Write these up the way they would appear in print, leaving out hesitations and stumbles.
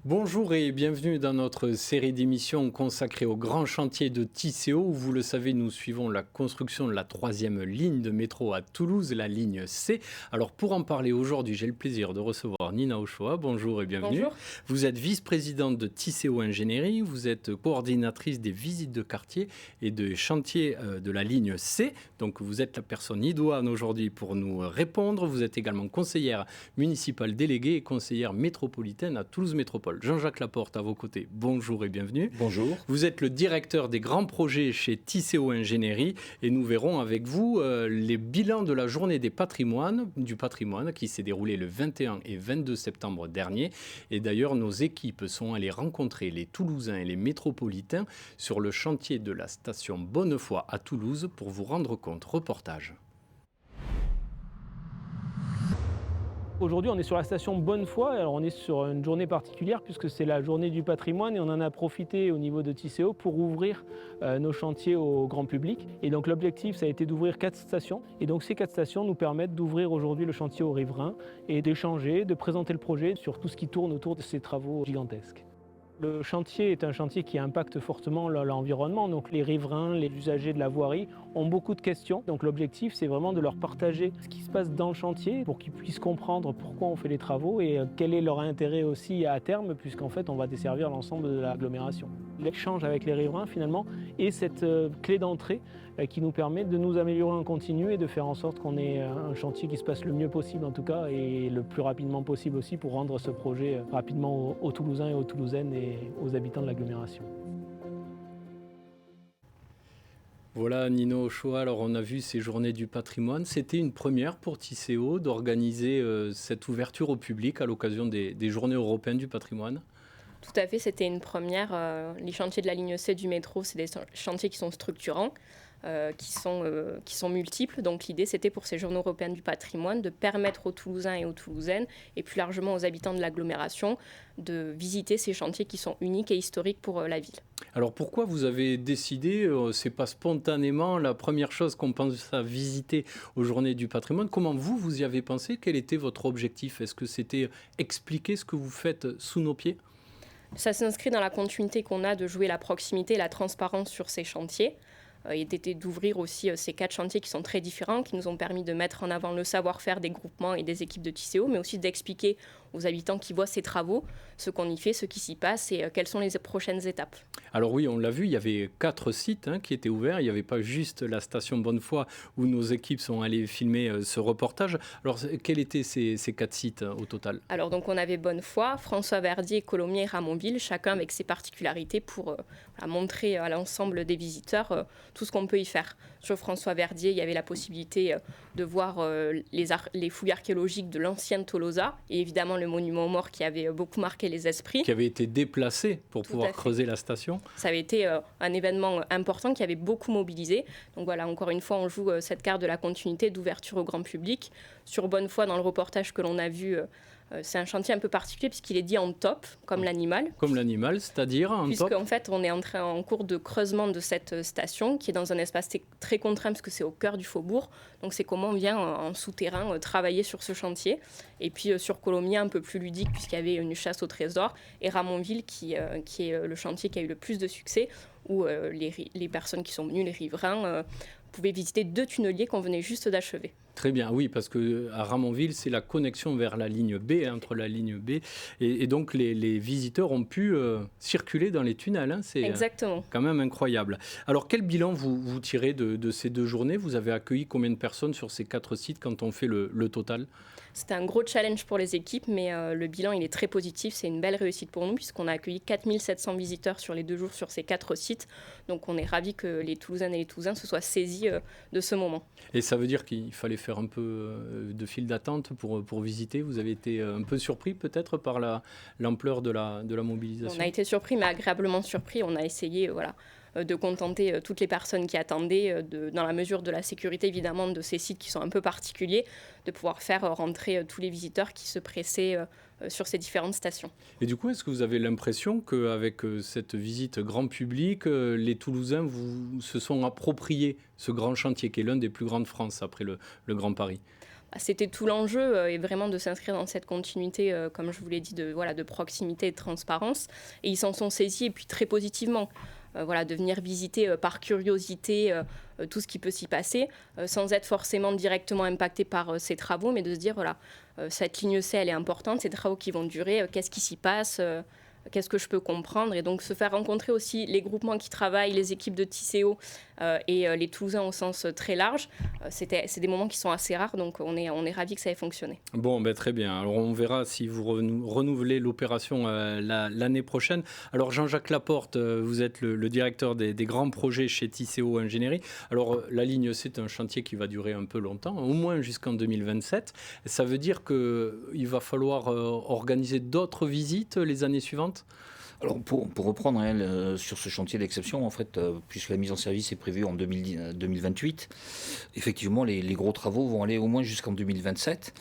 Bonjour et bienvenue dans notre série d'émissions consacrée au grand chantier de Tisséo. Où, vous le savez, nous suivons la construction de la 3e ligne de métro à Toulouse, la ligne C. Alors pour en parler aujourd'hui, j'ai le plaisir de recevoir Nina Ochoa. Bonjour et bienvenue. Bonjour. Vous êtes vice-présidente de Tisséo Ingénierie, vous êtes coordinatrice des visites de quartier et de chantier de la ligne C. Donc vous êtes la personne idoine aujourd'hui pour nous répondre. Vous êtes également conseillère municipale déléguée et conseillère métropolitaine à Toulouse Métropole. Jean-Jacques Laporte à vos côtés, bonjour et bienvenue. Bonjour. Vous êtes le directeur des grands projets chez Tisséo Ingénierie et nous verrons avec vous les bilans de la journée du patrimoine qui s'est déroulée le 21 et 22 septembre dernier. Et d'ailleurs, nos équipes sont allées rencontrer les Toulousains et les métropolitains sur le chantier de la station Bonnefoy à Toulouse pour vous rendre compte. Reportage. Aujourd'hui, on est sur la station Bonnefoy. Alors, on est sur une journée particulière puisque c'est la journée du patrimoine et on en a profité au niveau de Tisséo pour ouvrir nos chantiers au grand public. Et donc, l'objectif, ça a été d'ouvrir 4 stations. Et donc, ces 4 stations nous permettent d'ouvrir aujourd'hui le chantier aux riverains et d'échanger, de présenter le projet sur tout ce qui tourne autour de ces travaux gigantesques. Le chantier est un chantier qui impacte fortement l'environnement, donc les riverains, les usagers de la voirie ont beaucoup de questions. Donc l'objectif, c'est vraiment de leur partager ce qui se passe dans le chantier pour qu'ils puissent comprendre pourquoi on fait les travaux et quel est leur intérêt aussi à terme, puisqu'en fait, on va desservir l'ensemble de l'agglomération. L'échange avec les riverains, finalement, est cette clé d'entrée qui nous permet de nous améliorer en continu et de faire en sorte qu'on ait un chantier qui se passe le mieux possible en tout cas et le plus rapidement possible aussi pour rendre ce projet rapidement aux Toulousains et aux Toulousaines et aux habitants de l'agglomération. Voilà Nino Ochoa, alors on a vu ces journées du patrimoine. C'était une première pour Tisséo d'organiser cette ouverture au public à l'occasion des journées européennes du patrimoine. Tout à fait, c'était une première. Les chantiers de la ligne C du métro, c'est des chantiers qui sont structurants, qui sont multiples. Donc l'idée, c'était pour ces journées européennes du patrimoine de permettre aux Toulousains et aux Toulousaines, et plus largement aux habitants de l'agglomération, de visiter ces chantiers qui sont uniques et historiques pour la ville. Alors pourquoi vous avez décidé, c'est pas spontanément la première chose qu'on pense à visiter aux journées du patrimoine, comment vous y avez pensé? Quel était votre objectif? Est-ce que c'était expliquer ce que vous faites sous nos pieds? Ça s'inscrit dans la continuité qu'on a de jouer la proximité et la transparence sur ces chantiers. Et d'ouvrir aussi ces 4 chantiers qui sont très différents, qui nous ont permis de mettre en avant le savoir-faire des groupements et des équipes de Tisséo, mais aussi d'expliquer aux habitants qui voient ces travaux ce qu'on y fait, ce qui s'y passe et quelles sont les prochaines étapes. Alors oui, on l'a vu, il y avait 4 sites qui étaient ouverts. Il n'y avait pas juste la station Bonnefoy où nos équipes sont allées filmer ce reportage. Alors, quels étaient ces 4 sites au total? Alors, donc, on avait Bonnefoy, François-Verdier, Colomiers et Ramonville, chacun avec ses particularités pour montrer à l'ensemble des visiteurs tout ce qu'on peut y faire. Sur François-Verdier, il y avait la possibilité de voir les fouilles archéologiques de l'ancienne Tolosa et évidemment le monument aux morts qui avait beaucoup marqué les esprits. Qui avait été déplacé pour pouvoir creuser la station. Ça avait été un événement important qui avait beaucoup mobilisé. Donc voilà, encore une fois, on joue cette carte de la continuité d'ouverture au grand public. Sur Bonnefoy, dans le reportage que l'on a vu, c'est un chantier un peu particulier puisqu'il est dit en top, comme l'animal. Comme l'animal, c'est-à-dire en top. Puisqu'en fait, on est en cours de creusement de cette station qui est dans un espace très contraint parce que c'est au cœur du faubourg. Donc c'est comment on vient en souterrain travailler sur ce chantier. Et puis sur Colomiers, un peu plus ludique puisqu'il y avait une chasse au trésor. Et Ramonville qui est le chantier qui a eu le plus de succès où les personnes qui sont venues, les riverains, pouvaient visiter 2 tunneliers qu'on venait juste d'achever. Très bien, oui, parce qu'à Ramonville, c'est la connexion vers la ligne B, entre la ligne B. Et donc, les visiteurs ont pu circuler dans les tunnels. C'est exactement. Quand même incroyable. Alors, quel bilan vous tirez de ces 2 journées? Vous avez accueilli combien de personnes sur ces 4 sites quand on fait le total? C'était un gros challenge pour les équipes, mais le bilan il est très positif. C'est une belle réussite pour nous puisqu'on a accueilli 4700 visiteurs sur les 2 jours sur ces 4 sites. Donc on est ravis que les Toulousaines et les Toulousains se soient saisis de ce moment. Et ça veut dire qu'il fallait faire un peu de file d'attente pour visiter. Vous avez été un peu surpris peut-être par l'ampleur de la mobilisation? On a été surpris, mais agréablement surpris. On a essayé de contenter toutes les personnes qui attendaient, dans la mesure de la sécurité évidemment de ces sites qui sont un peu particuliers, de pouvoir faire rentrer tous les visiteurs qui se pressaient sur ces différentes stations. Et du coup, est-ce que vous avez l'impression qu'avec cette visite grand public, les Toulousains se sont appropriés ce grand chantier qui est l'un des plus grands de France après le Grand Paris? C'était tout l'enjeu et vraiment de s'inscrire dans cette continuité, comme je vous l'ai dit, de proximité et de transparence. Et ils s'en sont saisis et puis très positivement. De venir visiter par curiosité tout ce qui peut s'y passer, sans être forcément directement impacté par ces travaux, mais de se dire, cette ligne C, elle est importante, ces travaux qui vont durer, qu'est-ce qui s'y passe, qu'est-ce que je peux comprendre, et donc se faire rencontrer aussi les groupements qui travaillent, les équipes de Tisséo et les Toulousains au sens très large. C'est des moments qui sont assez rares, donc on est ravis que ça ait fonctionné. Bon, très bien. Alors on verra si vous renouvelez l'opération l'année prochaine. Alors Jean-Jacques Laporte, vous êtes le directeur des grands projets chez Tisséo Ingénierie. Alors la ligne C, c'est un chantier qui va durer un peu longtemps, au moins jusqu'en 2027. Ça veut dire qu'il va falloir organiser d'autres visites les années suivantes ? Alors pour reprendre sur ce chantier d'exception, en fait, puisque la mise en service est prévue en 2028, effectivement les gros travaux vont aller au moins jusqu'en 2027.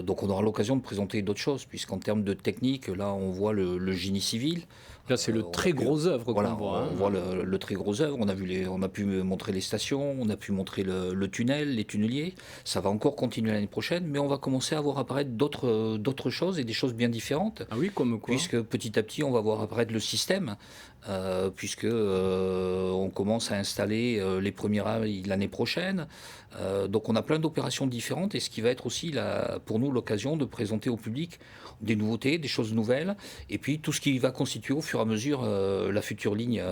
Donc on aura l'occasion de présenter d'autres choses, puisqu'en termes de technique, là on voit le génie civil. Là, c'est le très gros œuvre qu'on voit. On voit le très gros œuvre. On a pu montrer les stations, on a pu montrer le tunnel, les tunneliers. Ça va encore continuer l'année prochaine, mais on va commencer à voir apparaître d'autres choses et des choses bien différentes. Ah oui, comme quoi ? Puisque petit à petit, on va voir apparaître le système, puisque on commence à installer les premiers rails l'année prochaine. Donc on a plein d'opérations différentes, et ce qui va être aussi pour nous l'occasion de présenter au public des nouveautés, des choses nouvelles, et puis tout ce qui va constituer au fur et à mesure la future ligne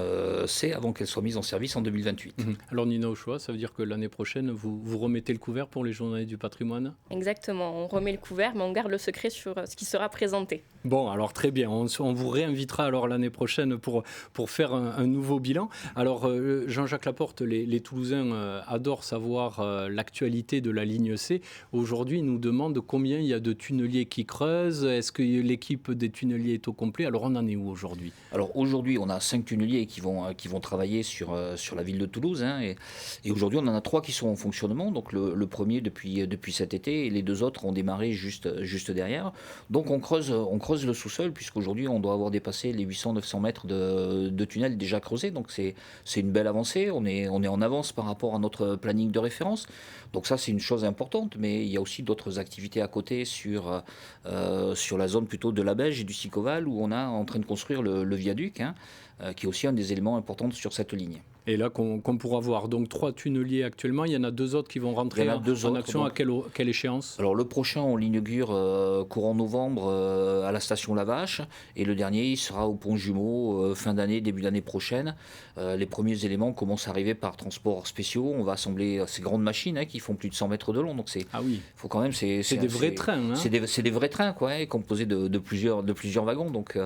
C avant qu'elle soit mise en service en 2028. Alors Nina Auchois, ça veut dire que l'année prochaine, vous remettez le couvert pour les Journées du patrimoine ? Exactement, on remet le couvert, mais on garde le secret sur ce qui sera présenté. Bon, alors très bien, on vous réinvitera alors l'année prochaine pour faire un nouveau bilan. Alors Jean-Jacques Laporte, les Toulousains adorent savoir l'actualité de la ligne C. Aujourd'hui, ils nous demandent combien il y a de tunneliers qui creusent. Est-ce que l'équipe des tunneliers est au complet ? Alors on en est où aujourd'hui ? Alors aujourd'hui, on a 5 tunneliers qui vont travailler sur la ville de Toulouse, et aujourd'hui on en a 3 qui sont en fonctionnement. Donc le premier depuis cet été, et les 2 autres ont démarré juste derrière. Donc on creuse le sous-sol, puisqu'aujourd'hui on doit avoir dépassé les 800-900 mètres de tunnels déjà creusés. Donc c'est une belle avancée. On est en avance par rapport à notre planning de référence. Donc ça, c'est une chose importante, mais il y a aussi d'autres activités à côté sur la zone plutôt de la Belge et du Sicoval, où on est en train de construire le viaduc, qui est aussi un des éléments importants sur cette ligne. Et là, qu'on pourra voir. Donc 3 tunneliers actuellement, il y en a 2 autres qui vont rentrer en action. À quelle échéance ? Alors le prochain, on l'inaugure courant novembre à la station Lavache, et le dernier, il sera au pont Jumeau fin d'année, début d'année prochaine. Les premiers éléments commencent à arriver par transport spéciaux. On va assembler ces grandes machines qui font plus de 100 mètres de long. Donc faut quand même, c'est des vrais trains. C'est des vrais trains, composés de plusieurs wagons. Donc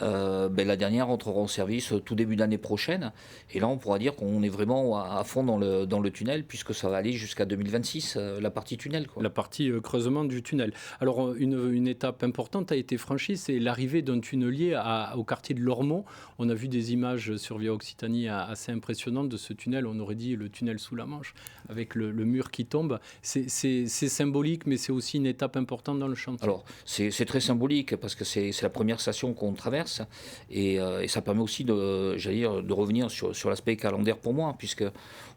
la dernière entrera en service tout début d'année prochaine. Et là, on pourra dire qu'on est vraiment à fond dans le tunnel, puisque ça va aller jusqu'à 2026, la partie tunnel. La partie creusement du tunnel. Alors, une étape importante a été franchie, c'est l'arrivée d'un tunnelier au quartier de Lormont. On a vu des images sur Via Occitanie assez impressionnantes de ce tunnel. On aurait dit le tunnel sous la Manche, avec le mur qui tombe. C'est symbolique, mais c'est aussi une étape importante dans le chantier. Alors, c'est très symbolique, parce que c'est la première station qu'on traverse, et ça permet aussi de revenir sur l'aspect calendaire pour moi, puisque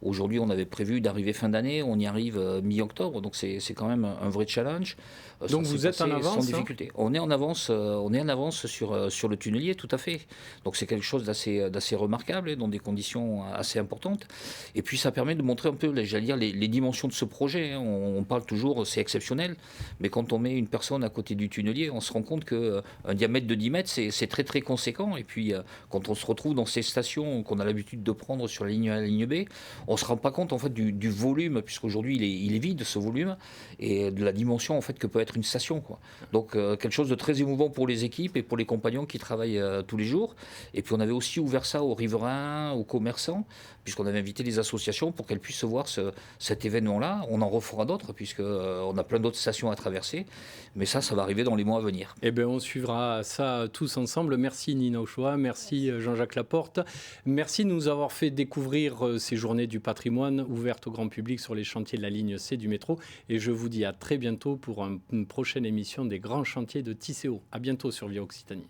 aujourd'hui on avait prévu d'arriver fin d'année, on y arrive mi-octobre, donc c'est quand même un vrai challenge. Donc vous êtes en avance, sans difficulté. On est en avance sur le tunnelier, tout à fait. Donc c'est quelque chose d'assez remarquable, dans des conditions assez importantes. Et puis ça permet de montrer un peu, les dimensions de ce projet. On parle toujours, c'est exceptionnel, mais quand on met une personne à côté du tunnelier, on se rend compte qu'un diamètre de 10 mètres, c'est très très conséquent. Et puis quand on se retrouve dans ces stations qu'on a l'habitude de prendre sur la ligne A, la ligne B, on ne se rend pas compte en fait du volume, puisqu'aujourd'hui il est vide, ce volume, et de la dimension en fait que peut être une station, Donc quelque chose de très émouvant pour les équipes et pour les compagnons qui travaillent tous les jours. Et puis on avait aussi ouvert ça aux riverains, aux commerçants, puisqu'on avait invité les associations pour qu'elles puissent voir cet événement-là. On en refera d'autres, puisqu'on a plein d'autres stations à traverser, mais ça va arriver dans les mois à venir. Eh bien, on suivra ça tous ensemble. Merci Nina Auchois, merci Jean-Jacques Laporte, merci de nous avoir fait découvrir ces journées du patrimoine ouvertes au grand public sur les chantiers de la ligne C du métro, et je vous dis à très bientôt pour une prochaine émission des grands chantiers de Tisséo. À bientôt sur Via Occitanie.